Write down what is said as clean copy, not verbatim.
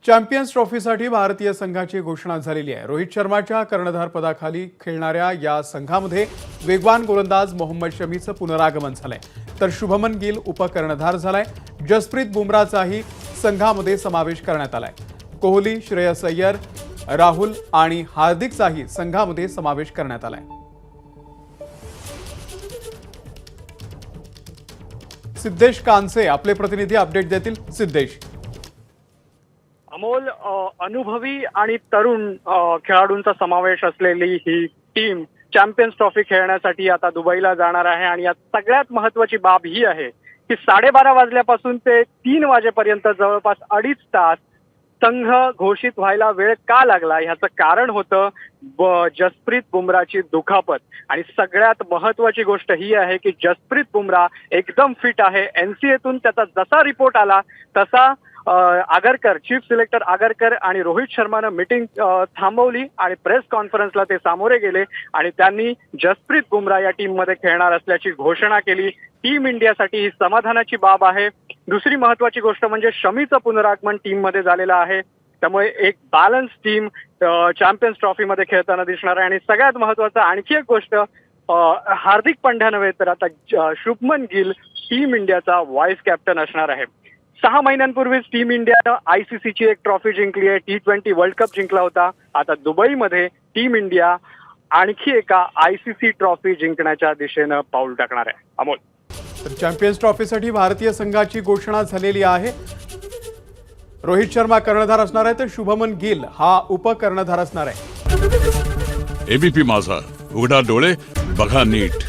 Champions ट्रॉफीसाठी भारतीय संघाची घोषणा झालेली आहे। रोहित शर्माच्या कर्णधार पदाखाली खेळणाऱ्या या संघामध्ये वेगवान गोलंदाज मोहम्मद शमीचं पुनरागमन झालंय, तर शुभमन गिल उपकर्णधार झालाय। जसप्रीत बुमराचाही संघामध्ये समावेश करण्यात आलाय। कोहली, श्रेयस अय्यर, राहुल आणि हार्दिकचाही संघामध्ये समावेश करण्यात आलाय। सिद्धेश कांसे आपले प्रतिनिधी अपडेट देतील। सिद्धेश, अमोल, अनुभवी आणि तरुण खेळाडूंचा समावेश असलेली ही टीम चॅम्पियन्स ट्रॉफी खेळण्यासाठी आता दुबईला जाणार आहे। आणि यात सगळ्यात महत्त्वाची बाब ही आहे की 12:30 वाजल्यापासून ते 3 वाजेपर्यंत जवळपास 2.5 तास संघ घोषित व्हायला वेळ का लागला, ह्याचं कारण होतं जसप्रीत बुमराची दुखापत। आणि सगळ्यात महत्त्वाची गोष्ट ही आहे की जसप्रीत बुमरा एकदम फिट आहे। एनसीएतून त्याचा जसा रिपोर्ट आला तसा आगरकर, चीफ सिलेक्टर आगरकर आणि रोहित शर्मानं मीटिंग थांबवली आणि प्रेस कॉन्फरन्सला ते सामोरे गेले आणि त्यांनी जसप्रीत बुमरा या टीममध्ये खेळणार असल्याची घोषणा केली। टीम इंडियासाठी ही समाधानाची बाब आहे। दुसरी महत्त्वाची गोष्ट म्हणजे शमीचं पुनरागमन टीममध्ये झालेलं आहे, त्यामुळे एक बॅलन्स टीम चॅम्पियन्स ट्रॉफीमध्ये खेळताना दिसणार आहे। आणि सगळ्यात महत्त्वाचं आणखी एक गोष्ट, हार्दिक पंड्या नव्हे तर आता शुभमन गिल टीम इंडियाचा व्हाईस कॅप्टन असणार आहे। 6 महिन्यांपूर्वीच टीम इंडियानं आयसीसीची एक ट्रॉफी जिंकली आहे, T20 वर्ल्ड कप जिंकला होता। आता दुबईमध्ये टीम इंडिया आणखी एका आयसीसी ट्रॉफी जिंकण्याच्या दिशेनं पाऊल टाकणार आहे। अमोल, तर चॅम्पियन्स ट्रॉफीसाठी भारतीय संघाची घोषणा झालेली आहे। रोहित शर्मा कर्णधार असणार आहे, तर शुभमन गिल हा उपकर्णधार असणार आहे। एबीपी माझा, उघडा डोळे बघा नीट।